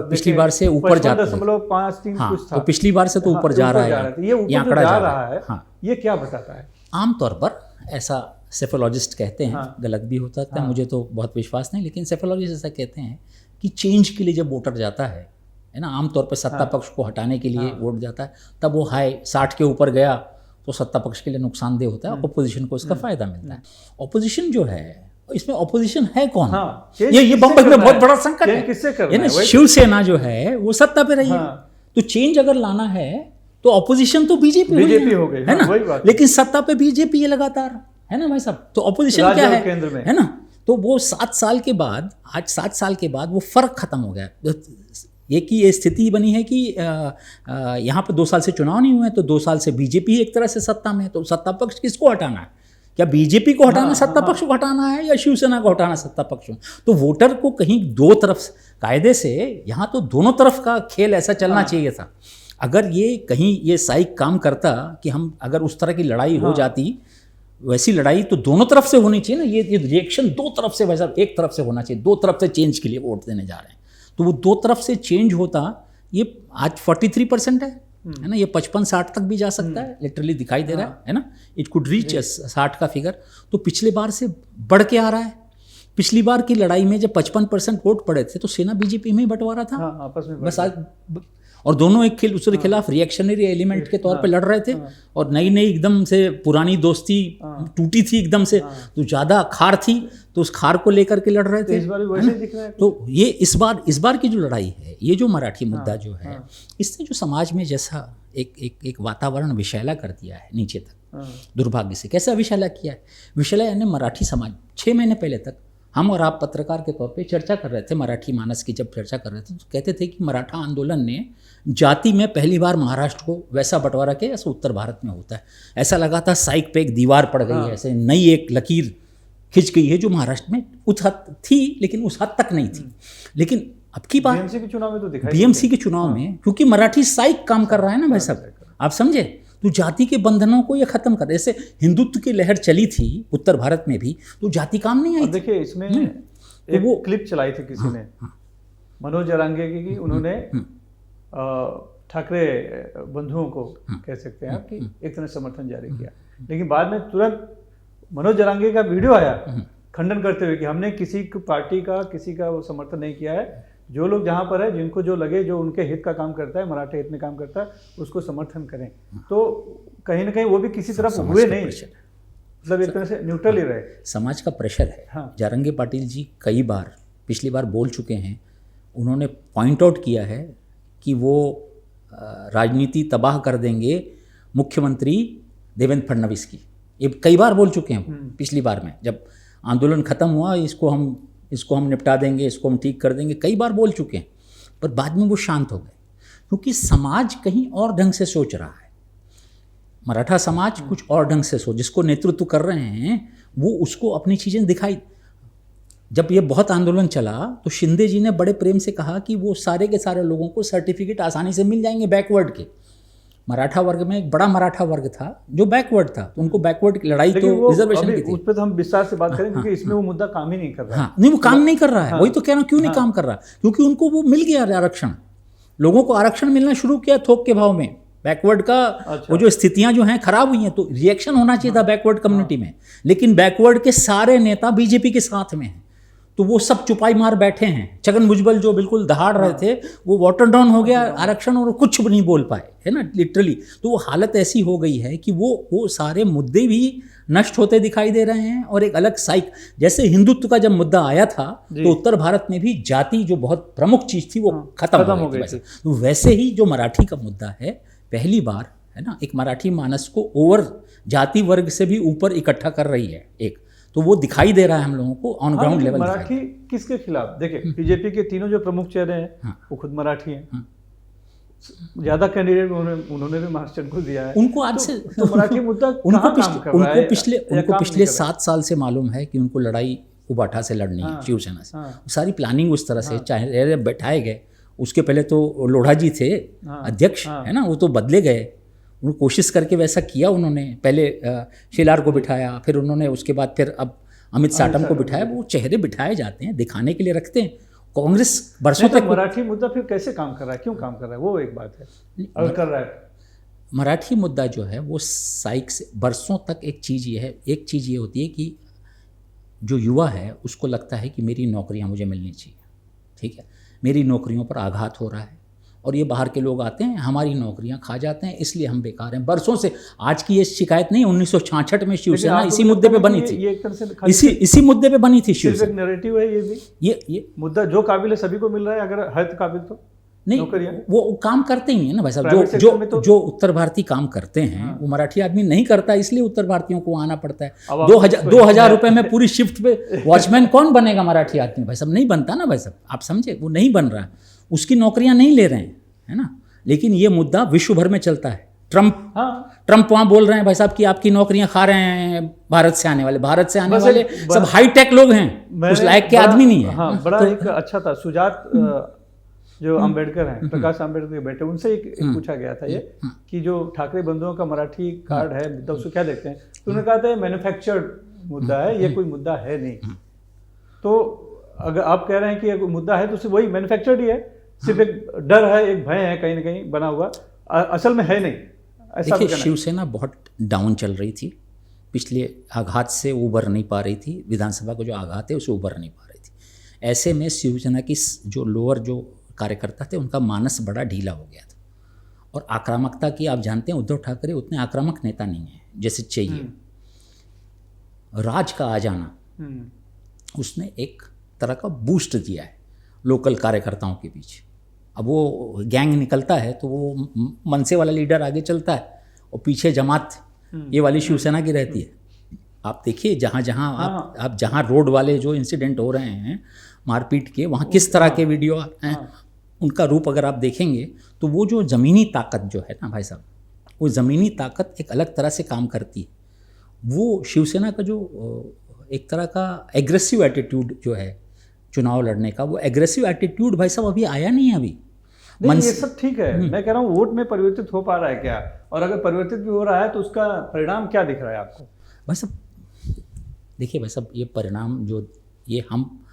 पिछली बार से ऊपर जाता है। 55.53 हाँ, कुछ था। तो पिछली बार से तो ऊपर जा रहा है, ये ऊपर जो आंकड़ा जा रहा है, हाँ। ये क्या बताता है? आमतौर पर ऐसा सेफोलॉजिस्ट कहते हैं, हाँ। गलत भी हो सकता है, मुझे तो बहुत विश्वास नहीं, लेकिन सेफोलॉजिस्ट ऐसा कहते हैं कि चेंज के लिए जब वोटर जाता है ना, आमतौर पर सत्ता पक्ष को हटाने के लिए वोट जाता है, तब वो हाई 60 के ऊपर गया तो सत्ता पक्ष के लिए नुकसानदेह होता है, ऑपोजिशन को इसका फायदा मिलता है। ऑपोजिशन जो है, इसमें ऑपोजिशन है कौन? हाँ, ये बम्बई में बहुत बड़ा संकट है। किससे करना है? शिवसेना जो है वो सत्ता पे रही है, तो चेंज अगर लाना है तो ऑपोजिशन तो बीजेपी हो गई, है ना, लेकिन सत्ता पे बीजेपी है लगातार, है ना भाई साहब। तो ऑपोजिशन क्या है ना, तो वो 7 साल के बाद, आज 7 साल के बाद वो फर्क खत्म हो गया। ये कि ये स्थिति बनी है कि यहाँ पे 2 साल से चुनाव नहीं हुए, तो 2 साल से बीजेपी एक तरह से सत्ता में है, तो सत्ता पक्ष किसको हटाना है? क्या बीजेपी को हटाना सत्ता पक्ष को हटाना है, या शिवसेना को हटाना सत्ता पक्ष को? तो वोटर को कहीं दो तरफ कायदे से, यहाँ तो दोनों तरफ का खेल ऐसा चलना चाहिए था। अगर ये कहीं ये साइक काम करता कि हम अगर उस तरह की लड़ाई हो जाती, वैसी लड़ाई तो दोनों तरफ से होनी चाहिए ना। ये रिएक्शन दो तरफ से, वैसा एक तरफ से होना चाहिए, दो तरफ से चेंज के लिए वोट देने जा रहे हैं, तो वो दो तरफ से चेंज होता। ये आज 43% है ना, ये 55-60 तक भी जा सकता है, लिटरली दिखाई दे रहा है ना, इट कुड रीच 60 का फिगर। तो पिछले बार से बढ़ के आ रहा है। पिछली बार की लड़ाई में जब 55% वोट पड़े थे तो सेना बीजेपी में ही बंटवारा था, आपस में बस आज, और दोनों एक दूसरे के खिलाफ रिएक्शनरी एलिमेंट के तौर पे लड़ रहे थे, और नई नई एकदम से पुरानी दोस्ती टूटी थी एकदम से, तो ज़्यादा खार थी, तो उस खार को लेकर के लड़ रहे थे। इस बार भी वैसे दिख रहा है। तो ये इस बार की जो लड़ाई है, ये जो मराठी मुद्दा जो है, इसने जो समाज में जैसा एक वातावरण विषैला कर दिया है नीचे तक, दुर्भाग्य से। कैसा विषैला किया है? विषैला यानी मराठी समाज 6 महीने पहले तक हम और आप पत्रकार के तौर पे चर्चा कर रहे थे, मराठी मानस की जब चर्चा कर रहे थे, तो कहते थे कि मराठा आंदोलन ने जाति में पहली बार महाराष्ट्र को वैसा बंटवारा किया जैसे उत्तर भारत में होता है। ऐसा लगा था साइक पे एक दीवार पड़ गई है, ऐसे नई एक लकीर खिंच गई है, जो महाराष्ट्र में उस हद थी लेकिन उस हद तक नहीं थी। लेकिन अब की बात बीएमसी के चुनाव में तो दिखाई, बीएमसी के चुनाव में, क्योंकि मराठी साइक काम कर रहा है ना भाई साहब, आप समझे, तो जाति के बंधनों को ये खत्म कर, जैसे हिंदुत्व की लहर चली थी उत्तर भारत में भी, तो जाति काम नहीं आई। देखिए इसमें एक वो क्लिप चलाई थी किसी ने, मनोज जरांगे की, उन्होंने ठाकरे बंधुओं को कह सकते हैं आपकी एक तरह समर्थन जारी किया, लेकिन बाद में तुरंत मनोज जरांगे का वीडियो आया खंडन करते हुए कि हमने किसी पार्टी का, किसी का वो समर्थन नहीं किया है, जो लोग जहाँ पर है, जिनको जो लगे, जो उनके हित का काम करता है, मराठा हित में काम करता है, उसको समर्थन करें। तो कहीं ना कहीं वो भी किसी तरफ हुए नहीं, मतलब एक तरह से न्यूट्रल ही रहे। समाज का प्रेशर है। हाँ। जारंगी पाटिल जी कई बार पिछली बार बोल चुके हैं, उन्होंने पॉइंट आउट किया है कि वो राजनीति तबाह कर देंगे मुख्यमंत्री देवेंद्र फडणवीस की, ये कई बार बोल चुके हैं। पिछली बार में जब आंदोलन खत्म हुआ, इसको हम निपटा देंगे, इसको हम ठीक कर देंगे, कई बार बोल चुके हैं, पर बाद में वो शांत हो गए, क्योंकि समाज कहीं और ढंग से सोच रहा है। मराठा समाज कुछ और ढंग से सोच, जिसको नेतृत्व कर रहे हैं वो उसको अपनी चीज़ें दिखाई। जब ये बहुत आंदोलन चला तो शिंदे जी ने बड़े प्रेम से कहा कि वो सारे के सारे लोगों को सर्टिफिकेट आसानी से मिल जाएंगे बैकवर्ड के। मराठा वर्ग में एक बड़ा मराठा वर्ग था जो बैकवर्ड था, तो उनको बैकवर्ड की लड़ाई तो रिजर्वेशन की थी। उस पर तो हम विस्तार से बात करें, क्योंकि इसमें वो मुद्दा काम ही नहीं कर रहा है। नहीं, वो काम नहीं कर रहा है, वही तो कह रहा हूँ, क्यों नहीं काम कर रहा? क्योंकि उनको वो मिल गया आरक्षण, लोगों को आरक्षण मिलना शुरू किया थोक के भाव में। बैकवर्ड का वो जो स्थितियां जो हैं खराब हुई हैं, तो रिएक्शन होना चाहिए था बैकवर्ड कम्युनिटी में, लेकिन बैकवर्ड के सारे नेता बीजेपी के साथ में हैं, तो वो सब चुपाई मार बैठे हैं। छगन भुजबल जो बिल्कुल दहाड़ रहे थे, वो वाटर डाउन हो गया आरक्षण, और कुछ भी नहीं बोल पाए, है ना, लिटरली। तो वो हालत ऐसी हो गई है कि वो सारे मुद्दे भी नष्ट होते दिखाई दे रहे हैं, और एक अलग साइक, जैसे हिंदुत्व का जब मुद्दा आया था तो उत्तर भारत में भी जाति जो बहुत प्रमुख चीज़ थी वो खत्म हो गई थी। तो वैसे ही जो मराठी का मुद्दा है, पहली बार, है ना, एक मराठी मानस को ओवर जाति वर्ग से भी ऊपर इकट्ठा कर रही है एक, तो वो दिखाई दे रहा है हम लोगों को ऑन ग्राउंड लेवल। मराठी किसके खिलाफ? देखिए बीजेपी के तीनों जो प्रमुख चेहरे हैं वो खुद मराठी हैं, ज्यादा कैंडिडेट उन्होंने भी महाराष्ट्र को दिया है। उनको आज से तो मराठी मुद्दा उनको पिछले 7 साल से मालूम है कि उनको लड़ाई उबाठा से लड़नी है, शिवसेना से। सारी प्लानिंग उस तरह से चाहे बैठाए गए। उसके पहले तो लोढ़ा जी थे अध्यक्ष, है ना, वो तो बदले गए, उन्होंने कोशिश करके वैसा किया। उन्होंने पहले शेलार को बिठाया, फिर उन्होंने उसके बाद फिर अब अमित साटम को बिठाया। वो चेहरे बिठाए जाते हैं, दिखाने के लिए रखते हैं। कांग्रेस बरसों तक मराठी मुद्दा फिर कैसे काम कर रहा है, क्यों काम कर रहा है, वो एक बात है। अगर कर रहा है मराठी मुद्दा जो है वो साइक से बरसों तक एक चीज़ ये होती है कि जो युवा है उसको लगता है कि मेरी नौकरियां मुझे मिलनी चाहिए, ठीक है, मेरी नौकरियों पर आघात हो रहा है और ये बाहर के लोग आते हैं हमारी नौकरियां खा जाते हैं, इसलिए हम बेकार हैं। बरसों से, आज की ये शिकायत नहीं, 1966 में शिवसेना इसी मुद्दे पे बनी थी, ये एक तरह से इसी मुद्दे पे बनी थी शिवसेना। एक नैरेटिव है ये भी, ये मुद्दा जो काबिल है सभी को मिल रहा है, अगर है तो काबिल तो नहीं, वो काम करते ही नहीं है ना भाई साहब। जो उत्तर भारतीय काम करते हैं वो मराठी आदमी नहीं करता, इसलिए उत्तर भारतीयों को आना पड़ता है। 2000 रुपए में पूरी शिफ्ट पे वॉचमैन कौन बनेगा मराठी आदमी भाई साहब? नहीं बनता ना भाई साहब, आप समझे, वो नहीं बन रहा है, उसकी नौकरियां नहीं ले रहे हैं, है ना। लेकिन ये मुद्दा विश्व भर में चलता है। ट्रम्प वहाँ बोल रहे हैं भाई साहब कि आपकी नौकरियां खा रहे हैं भारत से आने वाले सब हाईटेक लोग हैं, उस लायक के आदमी नहीं है। हाँ, बड़ा एक अच्छा था सुजात जो अंबेडकर हैं, प्रकाश अंबेडकर के बेटे, उनसे एक पूछा गया था ये कि जो ठाकरे बंधुओं का मराठी कार्ड है मुद्दा, उसको क्या देखते हैं, तो उन्होंने कहा था मैन्युफैक्चर्ड मुद्दा है, ये कोई मुद्दा है नहीं। तो अगर आप कह रहे हैं कि ये मुद्दा है तो सिर्फ वही मैन्युफैक्चर्ड ही है, सिर्फ एक डर है, एक भय है कहीं ना कहीं बना हुआ, असल में है नहीं। ऐसा देखिए, शिवसेना बहुत डाउन चल रही थी, पिछले आघात से उबर नहीं पा रही थी, विधानसभा को जो आघात है उसे उबर नहीं पा रही थी। ऐसे में शिवसेना की जो लोअर जो कार्यकर्ता थे उनका मानस बड़ा ढीला हो गया था, और आक्रामकता की, आप जानते हैं उद्धव ठाकरे उतने आक्रामक नेता नहीं है जैसे चाहिए। राज का आ जाना उसने एक तरह का बूस्ट दिया है लोकल कार्यकर्ताओं के बीच। अब वो गैंग निकलता है तो वो मनसे वाला लीडर आगे चलता है और पीछे जमात ये वाली शिवसेना की रहती है। आप देखिए जहाँ जहाँ आप जहाँ रोड वाले जो इंसिडेंट हो रहे हैं मारपीट के, वहाँ किस तरह के वीडियो हैं, उनका रूप अगर आप देखेंगे तो वो जो ज़मीनी ताकत जो है ना भाई साहब, वो ज़मीनी ताकत एक अलग तरह से काम करती है। वो शिवसेना का जो एक तरह का एग्रेसिव एटीट्यूड जो है चुनाव लड़ने का, वो एग्रेसिव एटीट्यूड भाई साहब अभी आया नहीं है। अभी नहीं, ये सब ठीक है, मैं कह रहा हूँ वोट में परिवर्तित हो पा रहा है क्या, और अगर परिवर्तित भी हो रहा है तो उसका परिणाम क्या दिख रहा है आपको? भाई साहब देखिए भाई साहब, ये परिणाम जो ये हम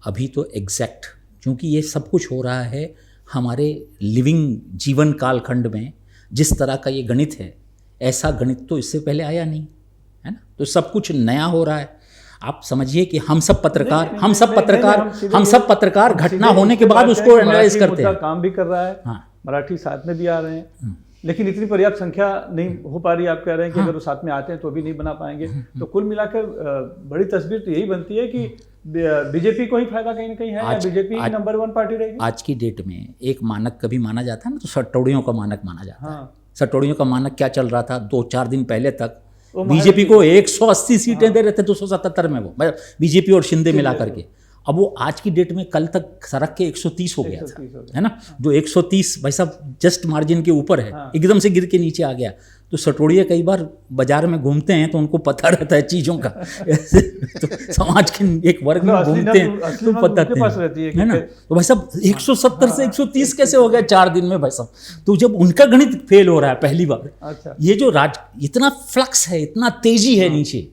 अभी तो एग्जैक्ट, क्योंकि ये सब कुछ हो रहा है हमारे लिविंग जीवन कालखंड में, जिस तरह का ये गणित है, ऐसा गणित तो इससे पहले आया नहीं है ना, तो सब कुछ नया हो रहा है। आप समझिए कि हम सब पत्रकार घटना होने के बाद उसको एनालाइज करते हैं। काम भी कर रहा है, मराठी साथ में भी आ रहे हैं, लेकिन इतनी पर्याप्त संख्या नहीं हो पा रही। आप कह रहे हैं कि अगर वो साथ में आते हैं तो भी नहीं बना पाएंगे। तो कुल मिलाकर बड़ी तस्वीर तो यही बनती है कि बीजेपी को ही फायदा कहीं ना कहीं है, या बीजेपी ही नंबर 1 पार्टी रहेगी। आज की डेट में एक मानक कभी माना जाता है ना, तो सटोड़ियों का मानक माना जाता है। सटोड़ियों का मानक क्या चल रहा था 2-4 दिन पहले तक, बीजेपी को 180 सीटें दे रहे थे 277 में, वो बीजेपी और शिंदे मिला करके। अब वो आज की डेट में कल तक सरक के 130 हो गया था, है ना, जो 130 भाई साहब जस्ट मार्जिन के ऊपर है, एकदम से गिर के नीचे आ गया। तो सटोड़िया कई बार बाजार में घूमते हैं तो उनको पता रहता है चीज़ों का तो समाज के एक वर्ग में घूमते हैं तो पता है ना। तो भाई साहब 170 से 130 कैसे हो गया 4 दिन में भाई साहब? तो जब उनका गणित फेल हो रहा है पहली बार, ये जो इतना फ्लक्स है, इतना तेजी है नीचे,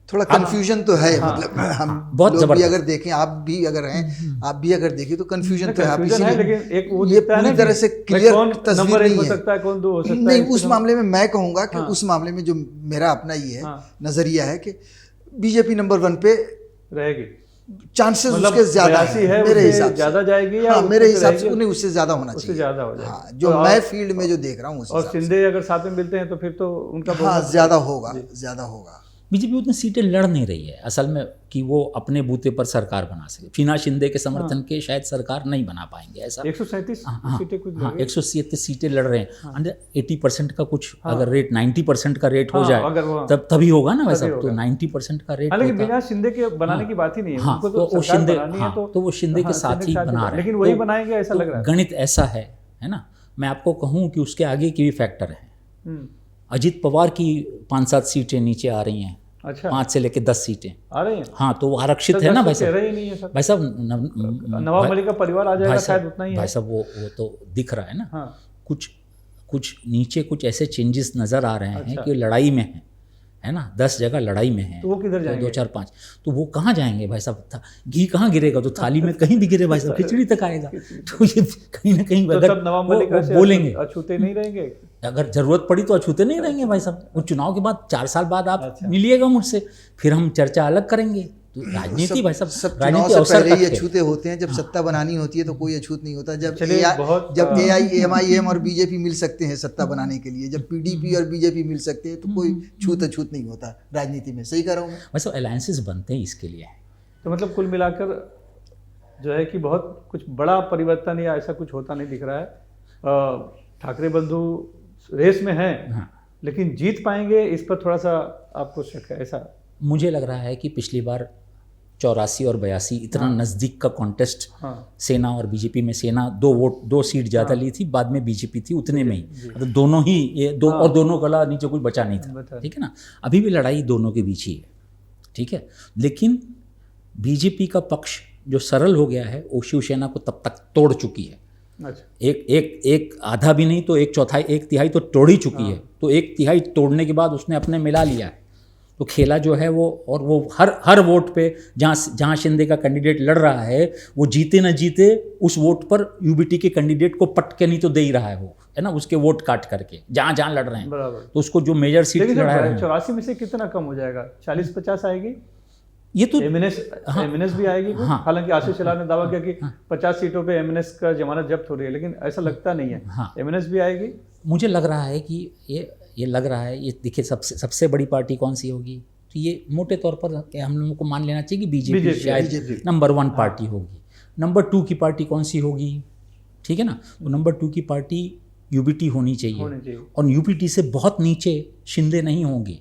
थोड़ा कंफ्यूजन तो है। मतलब हम बहुत लोग भी अगर देखें, आप भी अगर हैं, आप भी अगर देखें तो कंफ्यूजन तो है, लेकिन एक वो ये पूरी तरह से क्लियर तस्वीर नहीं हो सकता है, कौन 2 हो सकता है। नहीं, उस मामले में मैं कहूँगा कि उस मामले में जो मेरा अपना ये है नजरिया है कि बीजेपी नंबर 1 पे रहेगी, चांसेस उसके ज्यादा है मेरे हिसाब से, ज्यादा जाएगी, या मेरे हिसाब से उन्हें उससे ज्यादा होना चाहिए, ज्यादा हो जाएगा जो मैं फील्ड में जो देख रहा हूँ। और शिंदे अगर साथ में मिलते हैं तो फिर तो उनका ज्यादा होगा। बीजेपी उतनी सीटें लड़ नहीं रही है असल में कि वो अपने बूते पर सरकार बना सके। फिना शिंदे के समर्थन के शायद सरकार नहीं बना पाएंगे ऐसा। 137 सीटें कुछ 137 सीटें लड़ रहे हैं। अंडर 80% का कुछ अगर रेट 90% का रेट हो जाए तब तभी होगा ना वैसा। तो 90% का रेट, लेकिन बिना शिंदे के बनाने की बात ही नहीं है। हाँ, तो वो शिंदे के साथ ही बना रहे हैं, लेकिन वही बनाएंगे ऐसा लग रहा है। गणित ऐसा है ना। मैं आपको कहूँ कि उसके आगे के भी फैक्टर हैं। अजित पवार की 5-7 सीटें नीचे आ रही हैं। अच्छा, 5 से लेके 10 सीटें आ रही हैं। हाँ, तो वो आरक्षित है ना भाई साहब। भाई साहब नवाब मलिक का परिवार आ जाएगा शायद उतना ही है भाई साहब। वो तो दिख रहा है ना। हाँ। कुछ कुछ नीचे कुछ ऐसे चेंजेस नज़र आ रहे हैं अच्छा। कि लड़ाई में है ना, 10 जगह लड़ाई में है। तो वो किधर जाएंगे? 2 4 5 तो वो कहाँ जाएंगे भाई साहब? घी कहाँ गिरेगा? तो थाली में कहीं भी गिरे भाई साहब, खिचड़ी तक आएगा। तो ये कहीं ना कहीं तो अगर सब नवाब मलिक वो ऐसे बोलेंगे, अछूते नहीं रहेंगे। अगर जरूरत पड़ी तो अछूते नहीं रहेंगे भाई साहब। वो चुनाव के बाद 4 साल बाद आप अच्छा। मिलिएगा मुझसे, फिर हम चर्चा अलग करेंगे। तो राजनीति भाई साहब, सब चुनाव राजनीति से अवसर पहले तक ही है। अछूते होते हैं। जब सत्ता बनानी होती है तो कोई अछूत नहीं होता। जब चलिए, जब AIMIM और बीजेपी मिल सकते हैं सत्ता बनाने के लिए, जब PDP और बीजेपी मिल सकते हैं तो कोई छूत अछूत नहीं होता राजनीति में। सही कह रहा हूँ मैं? वैसे अलायंसेस बनते हैं इसके लिए। तो मतलब कुल मिलाकर जो है कि बहुत कुछ बड़ा परिवर्तन या ऐसा कुछ होता नहीं दिख रहा है। ठाकरे बंधु रेस में हैं, हाँ, लेकिन जीत पाएंगे इस पर थोड़ा सा आपको शक है ऐसा? मुझे लग रहा है कि पिछली बार 84 और 82 इतना नज़दीक का कॉन्टेस्ट हाँ सेना और बीजेपी में, सेना 2 सीट ज़्यादा ली थी, बाद में बीजेपी थी, उतने में ही मतलब दोनों ही ये दो और दोनों गला नीचे कुछ बचा नहीं था। ठीक है ना, अभी भी लड़ाई दोनों के बीच ही है। ठीक है, लेकिन बीजेपी का पक्ष जो सरल हो गया है वो शिवसेना को तब तक तोड़ चुकी है। अच्छा। एक आधा भी नहीं तो 1/4 1/3 तो तोड़ ही चुकी है। तो 1/3 तोड़ने के बाद उसने अपने मिला लिया है। तो खेला जो है वो, और वो हर वोट पे जहाँ शिंदे का कैंडिडेट लड़ रहा है, वो जीते न जीते उस वोट पर यूबीटी के कैंडिडेट को पट के नहीं तो दे ही रहा है वो, है ना, उसके वोट काट करके जहाँ लड़ रहे हैं। बराबर। तो उसको जो मेजर सीट लड़ा रहे हैं, 84 में से कितना कम हो जाएगा? 40-50 आएगी ये तो एमएनएस भी आएगी। हालांकि आशीष शेलार ने दावा किया कि 50 सीटों पे एमएनएस का जमानत जब्त हो रही है, लेकिन ऐसा लगता नहीं है। एमएनएस भी आएगी। मुझे लग रहा है कि ये लग रहा है, ये देखिए सबसे बड़ी पार्टी कौन सी होगी, तो ये मोटे तौर पर हम लोगों को मान लेना चाहिए कि बीजेपी शायद नंबर 1 पार्टी होगी। नंबर 2 की पार्टी कौन सी होगी? ठीक है ना, तो नंबर 2 की पार्टी यूबीटी होनी चाहिए। और यूबीटी से बहुत नीचे शिंदे नहीं होंगी,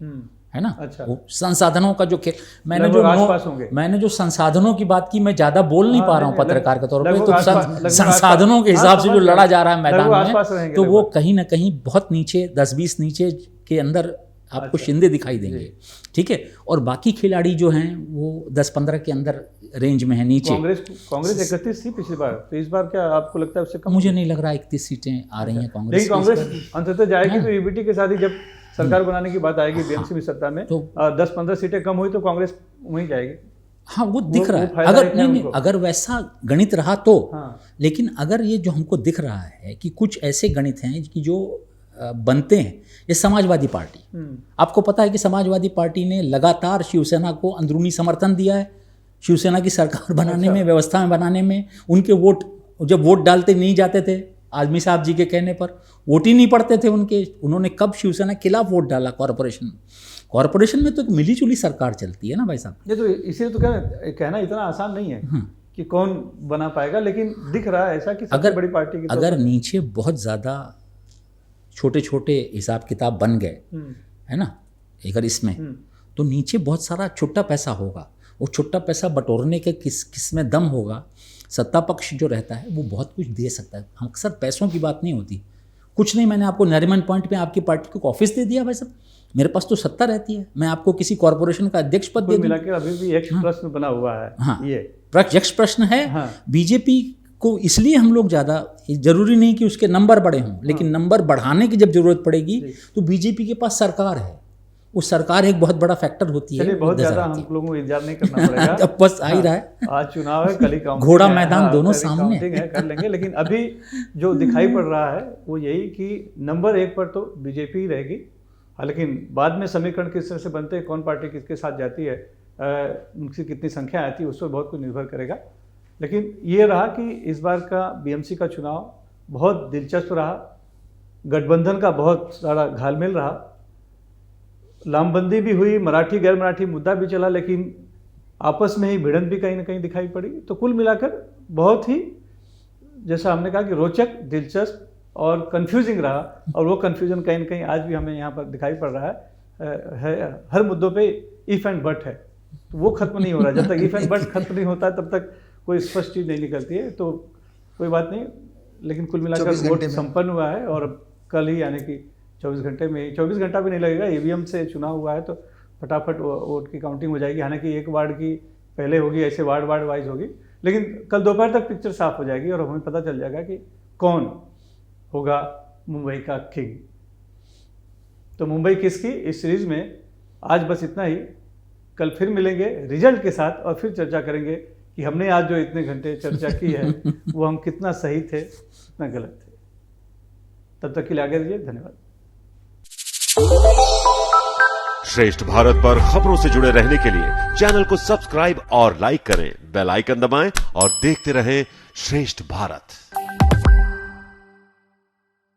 है ना। अच्छा। वो संसाधनों का जो मैंने जो संसाधनों की बात की, मैं ज़्यादा बोल नहीं पा रहा हूँ पत्रकार के तौर पे, तो संसाधनों के हिसाब से जो लड़ा जा रहा है मैदान में, तो वो कहीं ना कहीं बहुत नीचे 10-20 नीचे के अंदर आपको शिंदे दिखाई देंगे। ठीक है, और बाकी खिलाड़ी जो हैं वो 10-15 के अंदर रेंज में है नीचे। कांग्रेस 31 थी पिछली बार, तो इस बार क्या आपको लगता है उससे कम? मुझे नहीं लग रहा 31 सीटें आ रही हैं कांग्रेस। अंततः जाएगी तो यूबीटी के साथ ही जब सरकार बनाने की बात आएगी बीएमसी में सत्ता में, तो 10-15 सीटें कम हुई तो कांग्रेस वहीं जाएगी। हाँ, वो दिख रहा है। अगर नहीं, अगर वैसा गणित रहा तो, लेकिन अगर ये जो हमको दिख रहा है कि कुछ ऐसे गणित हैं कि जो बनते हैं, ये समाजवादी पार्टी, आपको पता है कि समाजवादी पार्टी ने लगातार शिवसेना को अंदरूनी समर्थन दिया है, शिवसेना की सरकार बनाने में, व्यवस्था में बनाने में। उनके वोट, जब वोट डालते नहीं जाते थे, आजमी साहब जी के कहने पर वोट ही नहीं पड़ते थे उनके, उन्होंने कब शिवसेना के खिलाफ वोट डाला कॉरपोरेशन में तो एक मिली जुली सरकार चलती है ना भाई साहब। ये तो इसीलिए तो कहना इतना आसान नहीं है कि कौन बना पाएगा, लेकिन दिख रहा है ऐसा कि सबसे बड़ी पार्टी की अगर नीचे बहुत ज़्यादा छोटे छोटे हिसाब किताब बन गए, है ना, अगर इसमें तो नीचे बहुत सारा छुट्टा पैसा होगा। वो छुट्टा पैसा बटोरने के किस में दम होगा। सत्ता पक्ष जो रहता है वो बहुत कुछ दे सकता है। हम अक्सर पैसों की बात नहीं होती, कुछ नहीं, मैंने आपको नरीमन पॉइंट में आपकी पार्टी को ऑफिस दे दिया भाई साहब, मेरे पास तो सत्ता रहती है, मैं आपको किसी कॉर्पोरेशन का अध्यक्ष पद दे दूं। मिला के अभी भी एक प्रश्न बना हुआ है। हाँ, ये यक्ष प्रश्न है। बीजेपी को इसलिए हम लोग ज़्यादा, जरूरी नहीं कि उसके नंबर बड़े हों, लेकिन नंबर बढ़ाने की जब जरूरत पड़ेगी तो बीजेपी के पास सरकार है, वो सरकार एक बहुत बड़ा फैक्टर होती है। बहुत ज़्यादा हम लोगों को इंतजार नहीं करना पड़ेगा। अब बस आ ही रहा है, आज चुनाव है, कल ही काउंटिंग, घोड़ा मैदान दोनों सामने है, कर लेंगे। लेकिन अभी जो दिखाई पड़ रहा है वो यही कि नंबर 1 पर तो बीजेपी ही रहेगी। लेकिन बाद में समीकरण किस तरह से बनते हैं, कौन पार्टी किसके साथ जाती है, उनकी कितनी संख्या आती है, उस पर बहुत कुछ निर्भर करेगा। लेकिन ये रहा कि इस बार का बीएमसी का चुनाव बहुत दिलचस्प रहा, गठबंधन का बहुत सारा घालमेल रहा, लामबंदी भी हुई, मराठी गैर मराठी मुद्दा भी चला, लेकिन आपस में ही भिड़ंत भी कहीं ना कहीं दिखाई पड़ी। तो कुल मिलाकर बहुत ही, जैसा हमने कहा कि रोचक, दिलचस्प और कंफ्यूजिंग रहा। और वो कंफ्यूजन कहीं ना कहीं आज भी हमें यहाँ पर दिखाई पड़ रहा है। हर मुद्दों पे इफ एंड बट है, तो वो खत्म नहीं हो रहा। जब तक इफ एंड बट खत्म नहीं होता तब तक कोई स्पष्ट चीज़ नहीं निकलती है। तो कोई बात नहीं, लेकिन कुल मिलाकर वोट संपन्न हुआ है और कल ही, यानी कि 24 घंटे में, 24 घंटा भी नहीं लगेगा, ईवीएम से चुनाव हुआ है तो फटाफट वोट की काउंटिंग हो जाएगी। हालांकि एक वार्ड की पहले होगी, ऐसे वार्ड वाइज होगी, लेकिन कल दोपहर तक पिक्चर साफ हो जाएगी और हमें पता चल जाएगा कि कौन होगा मुंबई का किंग। तो मुंबई किसकी इस सीरीज में आज बस इतना ही। कल फिर मिलेंगे रिजल्ट के साथ और फिर चर्चा करेंगे कि हमने आज जो इतने घंटे चर्चा की है वो हम कितना सही थे, कितना गलत थे। तब तक के लिए आगे रहिए, धन्यवाद। श्रेष्ठ भारत पर खबरों से जुड़े रहने के लिए चैनल को सब्सक्राइब और लाइक करें, बेल आइकन दबाएं और देखते रहें श्रेष्ठ भारत।